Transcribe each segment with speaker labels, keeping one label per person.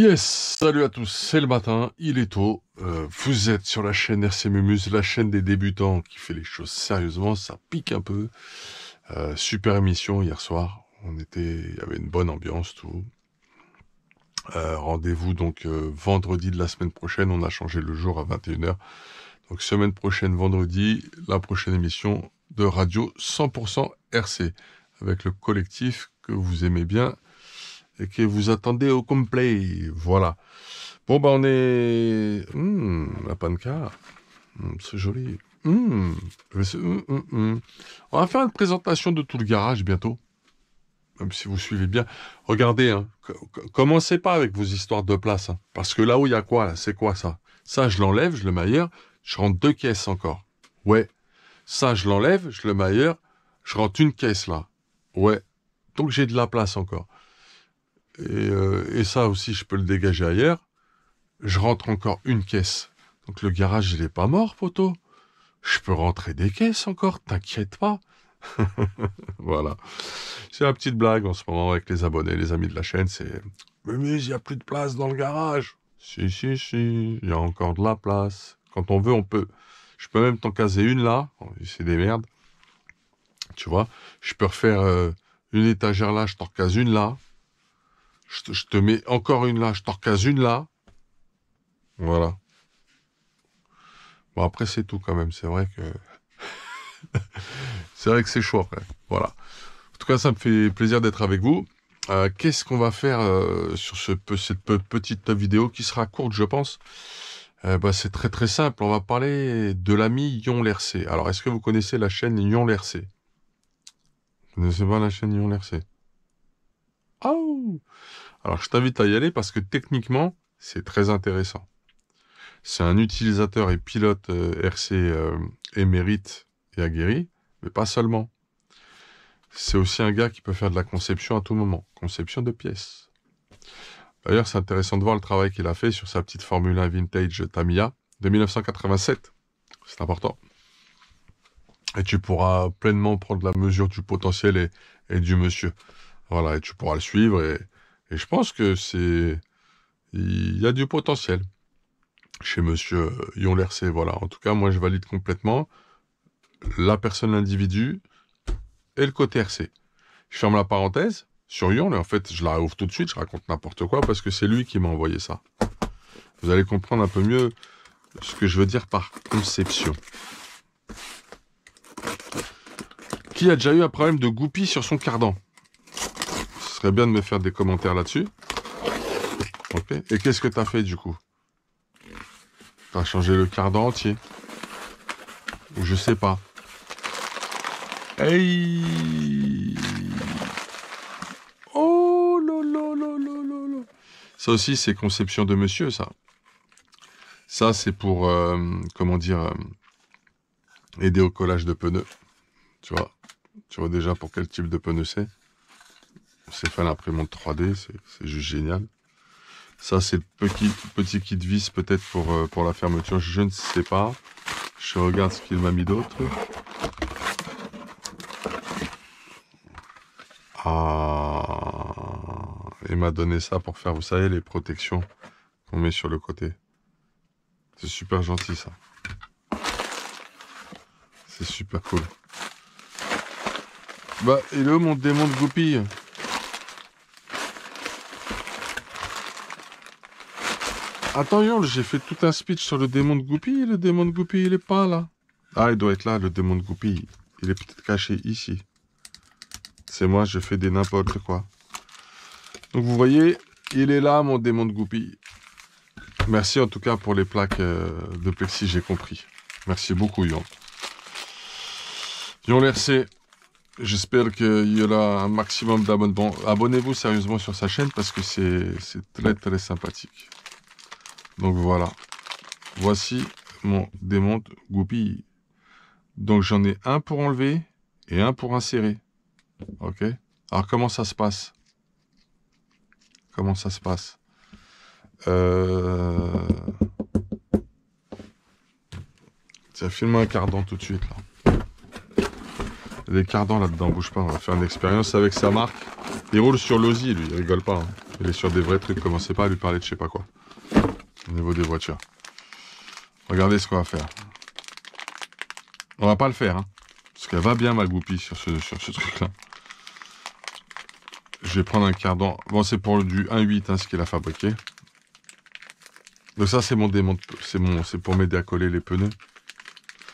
Speaker 1: Yes, salut à tous, c'est le matin, il est tôt, vous êtes sur la chaîne RC Mumuse, la chaîne des débutants qui fait les choses sérieusement, ça pique un peu. Super émission hier soir, il y avait une bonne ambiance, tout. Rendez-vous donc vendredi de la semaine prochaine, on a changé le jour à 21h. Donc semaine prochaine, vendredi, la prochaine émission de radio 100% RC, avec le collectif que vous aimez bien et que vous attendez au complet. Voilà. Bon, bah on est... la panca. C'est joli. On va faire une présentation de tout le garage bientôt. Même si vous suivez bien. Regardez, hein, commencez pas avec vos histoires de place. Hein, parce que là où il y a quoi, là, c'est quoi ça? Ça, je l'enlève, je le mets ailleurs, je rentre 2 caisses encore. Ouais. Ça, je l'enlève, je le mets ailleurs, je rentre 1 caisse là. Ouais. Donc j'ai de la place encore. Et ça aussi, je peux le dégager ailleurs. Je rentre encore 1 caisse. Donc le garage, il est pas mort, poteau. Je peux rentrer des caisses encore, t'inquiète pas. Voilà. C'est la petite blague en ce moment avec les abonnés, les amis de la chaîne, c'est... Mais il n'y a plus de place dans le garage. Si, il y a encore de la place. Quand on veut, on peut. Je peux même t'en caser une là. C'est des merdes. Tu vois, je peux refaire une étagère là, je t'en case une là. Je te mets encore une là, je t'en recase une là. Voilà. Bon, après, c'est tout quand même. C'est vrai que... c'est chaud après. Voilà. En tout cas, ça me fait plaisir d'être avec vous. Qu'est-ce qu'on va faire sur cette petite vidéo qui sera courte, je pense. C'est très très simple. On va parler de l'ami Yon Lercé. Alors, est-ce que vous connaissez la chaîne Yon Lercé? Vous connaissez pas la chaîne Yon Lercé? Oh! Alors, je t'invite à y aller parce que techniquement, c'est très intéressant. C'est un utilisateur et pilote RC émérite et aguerri, mais pas seulement. C'est aussi un gars qui peut faire de la conception à tout moment. Conception de pièces. D'ailleurs, c'est intéressant de voir le travail qu'il a fait sur sa petite Formule 1 vintage Tamiya de 1987. C'est important. Et tu pourras pleinement prendre la mesure du potentiel et du monsieur. Voilà, et tu pourras le suivre. Et je pense que il y a du potentiel chez monsieur Yon Lercé. Voilà. En tout cas, moi, je valide complètement la personne, l'individu et le côté RC. Je ferme la parenthèse sur Yon, et en fait, je la réouvre tout de suite, je raconte n'importe quoi, parce que c'est lui qui m'a envoyé ça. Vous allez comprendre un peu mieux ce que je veux dire par conception. Qui a déjà eu un problème de goupille sur son cardan? Ce serait bien de me faire des commentaires là-dessus. Ok. Et qu'est-ce que t'as fait, du coup? T'as changé le cardan entier? Ou je sais pas. Hey! Oh là là là là là là. Ça aussi, c'est conception de monsieur, ça. Ça, c'est pour, comment dire, aider au collage de pneus. Tu vois déjà pour quel type de pneu c'est. C'est fait à l'imprimante 3D, c'est juste génial. Ça, c'est le petit kit vis peut-être pour la fermeture, je ne sais pas. Je regarde ce qu'il m'a mis d'autre. Ah, il m'a donné ça pour faire, vous savez, les protections qu'on met sur le côté. C'est super gentil, ça. C'est super cool. Bah, il est où mon démon de goupille? Attends, Yon, j'ai fait tout un speech sur le démon de goupille. Le démon de goupille, il est pas là. Ah, il doit être là, le démon de goupille. Il est peut-être caché ici. C'est moi, je fais des n'importe quoi. Donc, vous voyez, il est là, mon démon de goupille. Merci en tout cas pour les plaques de plexi, j'ai compris. Merci beaucoup, Yon. Yon Lercé, j'espère qu'il y aura un maximum d'abonnements. Abonnez-vous sérieusement sur sa chaîne parce que c'est très très sympathique. Donc voilà. Voici mon démon de goupille. Donc j'en ai un pour enlever et un pour insérer. Ok? Alors comment ça se passe? Comment ça se passe? Tiens, file-moi un cardan tout de suite là. Il y a des cardans là-dedans, bouge pas, on va faire une expérience avec sa marque. Il roule sur l'Osi, lui, il rigole pas. Hein. Il est sur des vrais trucs, commencez pas à lui parler de je sais pas quoi. Au niveau des voitures. Regardez ce qu'on va faire. On va pas le faire, hein. Parce qu'elle va bien ma goupille sur ce truc-là. Je vais prendre un cardan. Bon, c'est pour du 1.8, hein, ce qu'il a fabriqué. Donc ça, c'est mon démon. C'est pour m'aider à coller les pneus.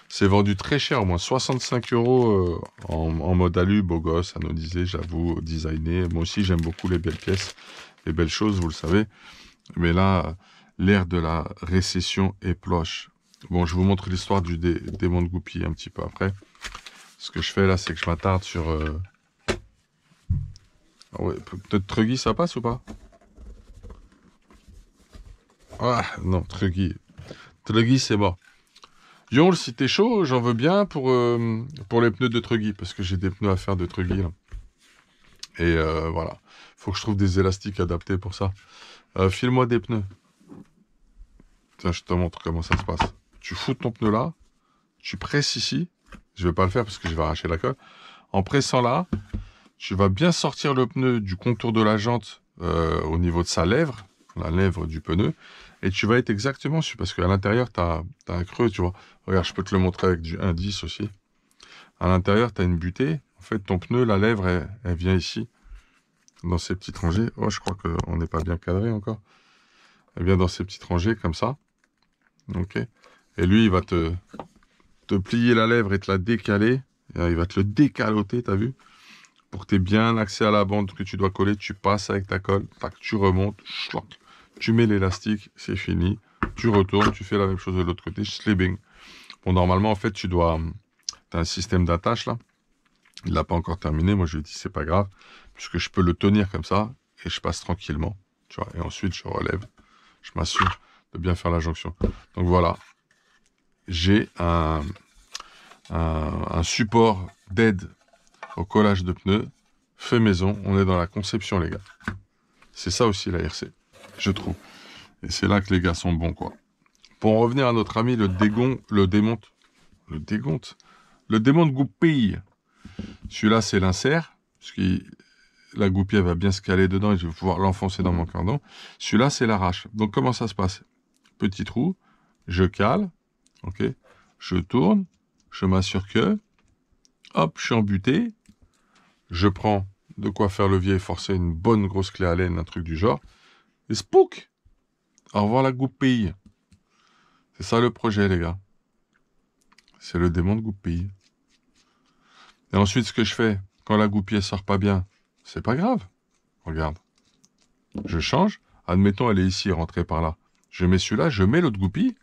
Speaker 1: C'est vendu très cher, au moins 65 € en mode alu, beau gosse, anodisé, j'avoue, designé. Moi aussi, j'aime beaucoup les belles pièces, les belles choses, vous le savez. Mais là, l'ère de la récession est proche. Bon, je vous montre l'histoire du démon de goupille un petit peu après. Ce que je fais là, c'est que je m'attarde sur... Ah ouais, peut-être Truggy, ça passe ou pas? Ah, non, Truggy. Truggy, c'est mort. Yonle, si t'es chaud, j'en veux bien pour les pneus de Truggy, parce que j'ai des pneus à faire de Truggy, là. Et voilà. Faut que je trouve des élastiques adaptés pour ça. File-moi des pneus. Tiens, je te montre comment ça se passe. Tu fous ton pneu là, tu presses ici. Je vais pas le faire parce que je vais arracher la colle. En pressant là, tu vas bien sortir le pneu du contour de la jante au niveau de sa lèvre, la lèvre du pneu, et tu vas être exactement sur, parce qu'à l'intérieur, tu as un creux, tu vois. Regarde, je peux te le montrer avec du 1,10 aussi. À l'intérieur, tu as une butée. En fait, ton pneu, la lèvre, elle vient ici, dans ces petites rangées. Oh, je crois qu'on n'est pas bien cadré encore. Elle vient dans ces petites rangées, comme ça. Ok. Et lui, il va te plier la lèvre et te la décaler. Et il va te le décaloter, t'as vu? Pour que tu aies bien accès à la bande que tu dois coller, tu passes avec ta colle, tac, tu remontes, schlock, tu mets l'élastique, c'est fini. Tu retournes, tu fais la même chose de l'autre côté, slibing. Bon, normalement, en fait, tu as un système d'attache là. Il l'a pas encore terminé. Moi, je lui ai dit, c'est pas grave, puisque je peux le tenir comme ça et je passe tranquillement. Tu vois, et ensuite, je relève. Je m'assure de bien faire la jonction. Donc voilà, j'ai un support d'aide au collage de pneus fait maison. On est dans la conception, les gars. C'est ça aussi la RC, je trouve. Et c'est là que les gars sont bons, quoi. Pour en revenir à notre ami le démon de goupille. Celui-là, c'est l'insert, parce que la goupille elle va bien se caler dedans et je vais pouvoir l'enfoncer dans mon cardan. Celui-là, c'est l'arrache. Donc, comment ça se passe? Petit trou, je cale, ok, je tourne, je m'assure que, hop, je suis embuté, je prends de quoi faire levier et forcer une bonne grosse clé à laine, un truc du genre, et spook! Au revoir la goupille. C'est ça le projet, les gars. C'est le démon de goupille. Et ensuite, ce que je fais, quand la goupille ne sort pas bien, c'est pas grave. Regarde. Je change. Admettons, elle est ici, rentrée par là. Je mets celui-là, je mets l'autre goupille,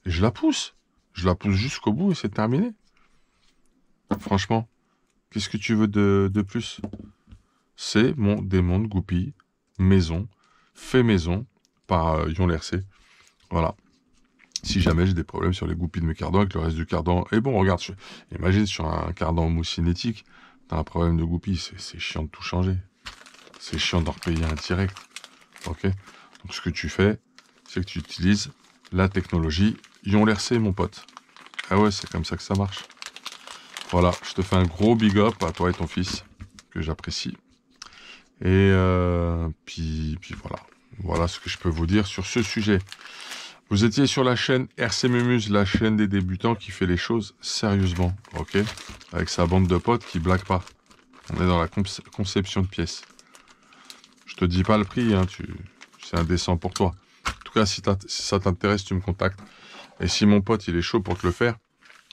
Speaker 1: et je la pousse. Je la pousse jusqu'au bout et c'est terminé. Franchement, qu'est-ce que tu veux de plus? C'est mon démon de goupille, maison, fait maison, par Yonle RC. Voilà. Si jamais j'ai des problèmes sur les goupilles de mes cardans avec le reste du cardan. Et bon, regarde, imagine sur un cardan en mousse cinétique, t'as un problème de goupille, c'est chiant de tout changer. C'est chiant d'en repayer un direct. Ok? Donc ce que tu fais, c'est que tu utilises la technologie Yonle RC, mon pote. Ah ouais, c'est comme ça que ça marche. Voilà, je te fais un gros big up à toi et ton fils, que j'apprécie. Et puis voilà. Voilà ce que je peux vous dire sur ce sujet. Vous étiez sur la chaîne RC Mumuse, la chaîne des débutants qui fait les choses sérieusement, ok? Avec sa bande de potes qui blague pas. On est dans la conception de pièces. Je te dis pas le prix, hein, c'est indécent pour toi. En tout cas, si ça t'intéresse, tu me contactes. Et si mon pote, il est chaud pour te le faire,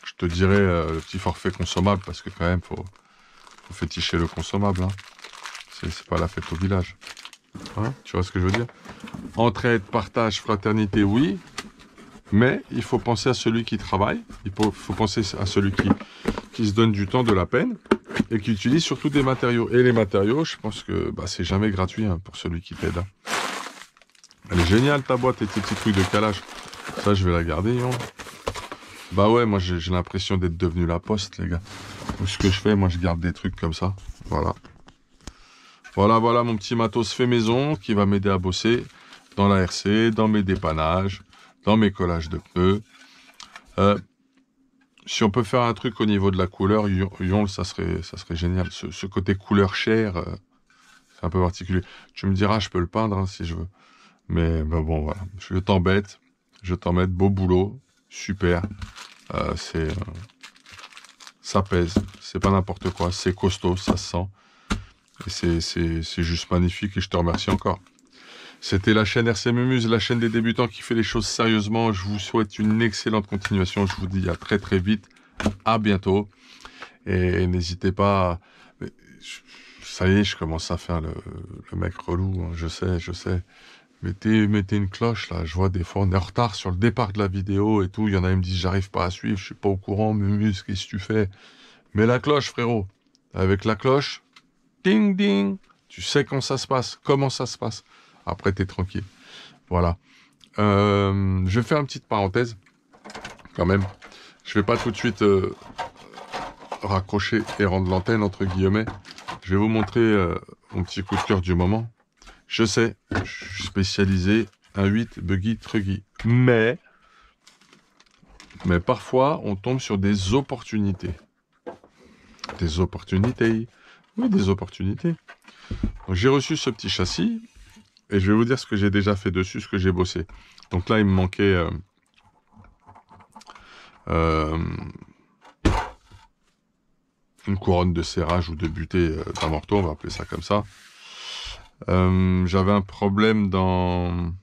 Speaker 1: je te dirai le petit forfait consommable, parce que quand même, faut féticher le consommable, hein. C'est pas la fête au village. Hein, tu vois ce que je veux dire? Entraide, partage, fraternité, oui. Mais il faut penser à celui qui travaille. Il faut penser à celui qui se donne du temps, de la peine. Et qui utilise surtout des matériaux. Et les matériaux, je pense que c'est jamais gratuit, hein, pour celui qui t'aide. Hein. Elle est géniale ta boîte et tes petits trucs de calage. Ça, je vais la garder, hein. Bah ouais, moi j'ai l'impression d'être devenu la poste, les gars. Donc, ce que je fais, moi je garde des trucs comme ça. Voilà. Voilà mon petit matos fait maison qui va m'aider à bosser dans la RC, dans mes dépannages, dans mes collages de pneus. Si on peut faire un truc au niveau de la couleur, Yonle, ça serait génial. Ce côté couleur chair, c'est un peu particulier. Tu me diras, je peux le peindre hein, si je veux. Mais ben bon, voilà. Je t'embête, beau boulot, super. Ça pèse, c'est pas n'importe quoi, c'est costaud, ça se sent. Et c'est juste magnifique et je te remercie encore. C'était la chaîne RC Mumuse, la chaîne des débutants qui fait les choses sérieusement. Je vous souhaite une excellente continuation. Je vous dis à très très vite. À bientôt. Et n'hésitez pas... Ça y est, je commence à faire le mec relou. Hein. Je sais. Mettez une cloche là. Je vois des fois on est en retard sur le départ de la vidéo et tout. Il y en a qui me disent j'arrive pas à suivre, je suis pas au courant. Mumuse, qu'est-ce que tu fais? Mets la cloche, frérot. Avec la cloche, ding ding. Tu sais quand ça se passe, comment ça se passe. Après, t'es tranquille. Voilà. Je vais faire une petite parenthèse, quand même. Je vais pas tout de suite raccrocher et rendre l'antenne, entre guillemets. Je vais vous montrer mon petit coup de cœur du moment. Je sais, je suis spécialisé 1.8 buggy truggy. Mais parfois, on tombe sur des opportunités. Des opportunités. Oui, des opportunités. J'ai reçu ce petit châssis. Et je vais vous dire ce que j'ai déjà fait dessus, ce que j'ai bossé. Donc là, il me manquait une couronne de serrage ou de butée d'un morteau, on va appeler ça comme ça. J'avais un problème dans...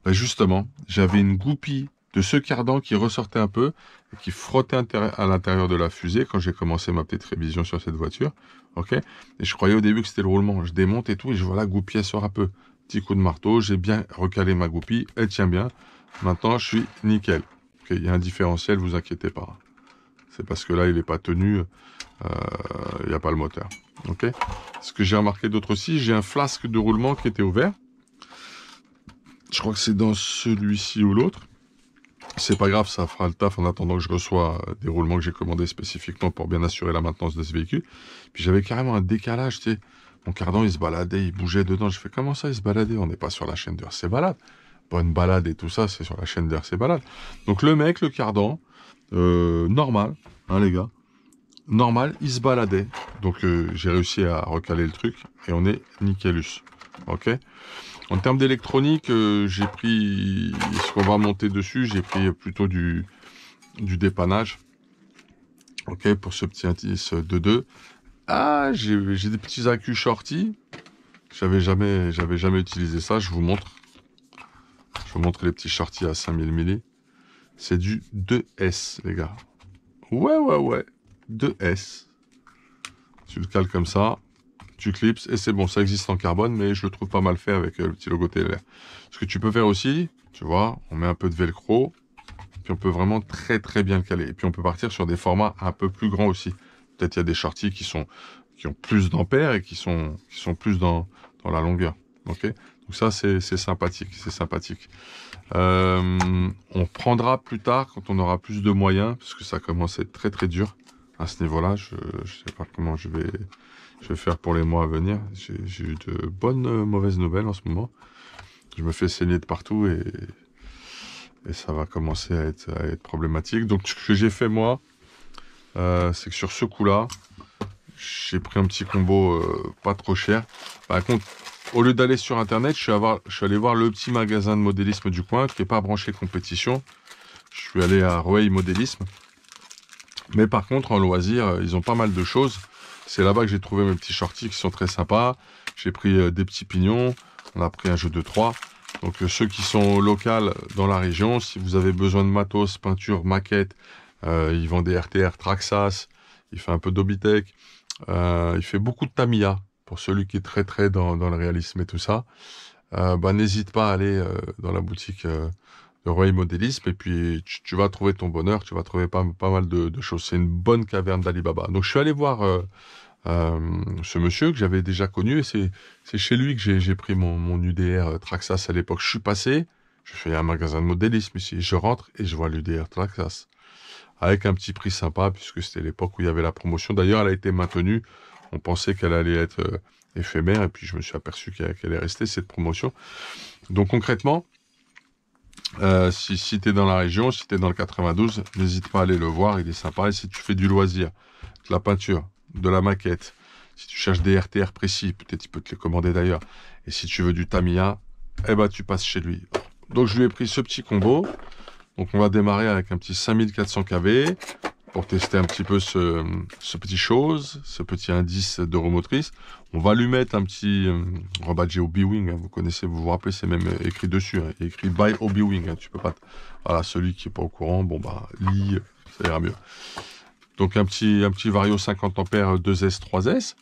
Speaker 1: Ben justement, j'avais une goupille de ce cardan qui ressortait un peu et qui frottait à l'intérieur de la fusée quand j'ai commencé ma petite révision sur cette voiture. Ok. Et je croyais au début que c'était le roulement. Je démonte et tout et je vois la goupille elle sort un peu. Petit coup de marteau, j'ai bien recalé ma goupille, elle tient bien. Maintenant, je suis nickel. Okay, il y a un différentiel, vous inquiétez pas. C'est parce que là, il n'est pas tenu, il n'y a pas le moteur. Ok. Ce que j'ai remarqué d'autre aussi, j'ai un flasque de roulement qui était ouvert. Je crois que c'est dans celui-ci ou l'autre. C'est pas grave, ça fera le taf en attendant que je reçois des roulements que j'ai commandés spécifiquement pour bien assurer la maintenance de ce véhicule. Puis j'avais carrément un décalage, tu sais. Mon cardan, il se baladait, il bougeait dedans. Je fais, comment ça, il se baladait? On n'est pas sur la chaîne de RC Balade. Bonne balade et tout ça, c'est sur la chaîne de RC Balade. Donc le mec, le cardan, normal, hein les gars, normal, il se baladait. Donc j'ai réussi à recaler le truc et on est nickelus. Ok. En termes d'électronique, j'ai pris ce qu'on va monter dessus, j'ai pris plutôt du dépannage. Ok, pour ce petit indice de 2. Ah, j'ai des petits accus shorty. J'avais jamais utilisé ça, je vous montre. Je vous montre les petits shorty à 5000 milli. C'est du 2S, les gars. Ouais. 2S. Tu le cales comme ça. Tu clipses et c'est bon, ça existe en carbone, mais je le trouve pas mal fait avec le petit logo TLR. Ce que tu peux faire aussi, tu vois, on met un peu de velcro, puis on peut vraiment très bien le caler. Et puis on peut partir sur des formats un peu plus grands aussi. Peut-être il y a des shorties qui ont plus d'ampères et qui sont plus dans la longueur. Ok, donc ça c'est sympathique, on prendra plus tard quand on aura plus de moyens, parce que ça commence à être très dur à ce niveau-là. Je sais pas comment je vais faire pour les mois à venir. J'ai eu de bonnes mauvaises nouvelles en ce moment. Je me fais saigner de partout et ça va commencer à être problématique. Donc ce que j'ai fait moi, c'est que sur ce coup-là, j'ai pris un petit combo pas trop cher. Par contre, au lieu d'aller sur internet, je suis allé voir le petit magasin de modélisme du coin qui n'est pas branché compétition. Je suis allé à Rueil Modélisme. Mais par contre, en loisir, ils ont pas mal de choses. C'est là-bas que j'ai trouvé mes petits shorties qui sont très sympas. J'ai pris des petits pignons. On a pris un jeu de 3. Donc ceux qui sont locaux dans la région, si vous avez besoin de matos, peinture, maquette, ils vendent des RTR Traxxas. Il fait un peu d'Obitech. Il fait beaucoup de Tamiya. Pour celui qui est très dans le réalisme et tout ça. N'hésite pas à aller dans la boutique de Rueil Modélisme. Et puis tu vas trouver ton bonheur. Tu vas trouver pas mal de choses. C'est une bonne caverne d'Alibaba. Donc je suis allé voir... ce monsieur que j'avais déjà connu et c'est chez lui que j'ai pris mon UDR Traxxas à l'époque. Je suis passé, je fais un magasin de modélisme ici, je rentre et je vois l'UDR Traxxas avec un petit prix sympa puisque c'était l'époque où il y avait la promotion. D'ailleurs, elle a été maintenue. On pensait qu'elle allait être éphémère et puis je me suis aperçu qu'elle est restée cette promotion. Donc concrètement, si tu es dans la région, si tu es dans le 92, n'hésite pas à aller le voir, il est sympa. Et si tu fais du loisir, de la peinture, de la maquette, Si tu cherches des RTR précis, peut-être il peut te les commander d'ailleurs. Et si tu veux du Tamiya, eh ben, tu passes chez lui. Donc, je lui ai pris ce petit combo. Donc, on va démarrer avec un petit 5400 kV pour tester un petit peu ce petit chose, ce petit indice de roue motrice. On va lui mettre un petit rebadgé au B-Wing, hein, vous connaissez, vous vous rappelez, c'est même écrit dessus, hein, il y a écrit by au B-Wing, hein, tu peux pas... Voilà, celui qui est pas au courant, bon bah, lis, ça ira mieux. Donc un petit Vario 50 ampères 2S, 3S.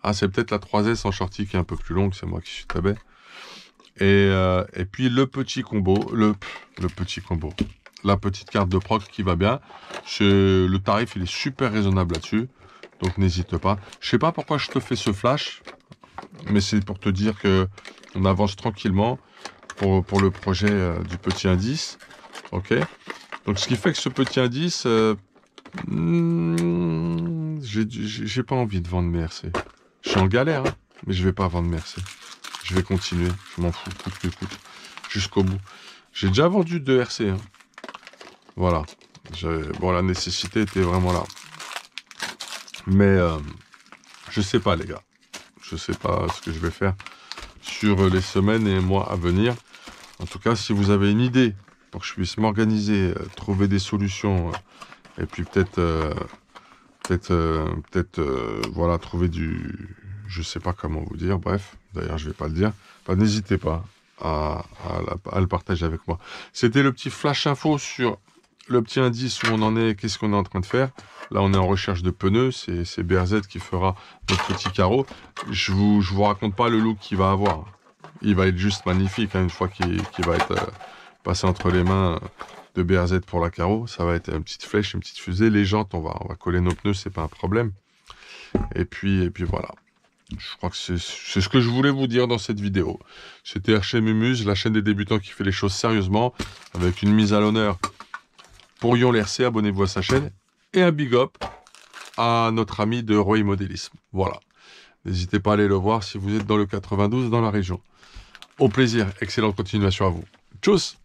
Speaker 1: Ah, c'est peut-être la 3S en shorty qui est un peu plus longue, c'est moi qui suis tabé. Et puis le petit combo, le petit combo. La petite carte de proc qui va bien. Le tarif, il est super raisonnable là-dessus. Donc, n'hésite pas. Je sais pas pourquoi je te fais ce flash. Mais c'est pour te dire que on avance tranquillement pour le projet du petit indice. Ok. Donc, ce qui fait que ce petit indice... j'ai pas envie de vendre mes RC. Je suis en galère, hein, mais je vais pas vendre mes RC. Je vais continuer. Je m'en fous, coûte que coûte. Jusqu'au bout. J'ai déjà vendu 2 RC, hein. Voilà. Bon, la nécessité était vraiment là. Mais je sais pas, les gars. Je sais pas ce que je vais faire sur les semaines et mois à venir. En tout cas, si vous avez une idée pour que je puisse m'organiser, trouver des solutions, et puis peut-être, voilà, trouver du... Je sais pas comment vous dire, bref. D'ailleurs, je vais pas le dire. Enfin, n'hésitez pas à le partager avec moi. C'était le petit flash info sur... le petit indice où on en est, qu'est-ce qu'on est en train de faire. Là, on est en recherche de pneus. C'est BRZ qui fera notre petit carreau. Je vous raconte pas le look qu'il va avoir. Il va être juste magnifique, hein, une fois qu'il va être passé entre les mains de BRZ pour la carreau. Ça va être une petite flèche, une petite fusée. Les jantes, on va coller nos pneus, c'est pas un problème. Et puis voilà. Je crois que c'est ce que je voulais vous dire dans cette vidéo. C'était RC Mumuse, la chaîne des débutants qui fait les choses sérieusement, avec une mise à l'honneur pour Yon l'RC, abonnez-vous à sa chaîne. Et un big up à notre ami de Roy Modélisme. Voilà. N'hésitez pas à aller le voir si vous êtes dans le 92, dans la région. Au plaisir. Excellente continuation à vous. Tchuss!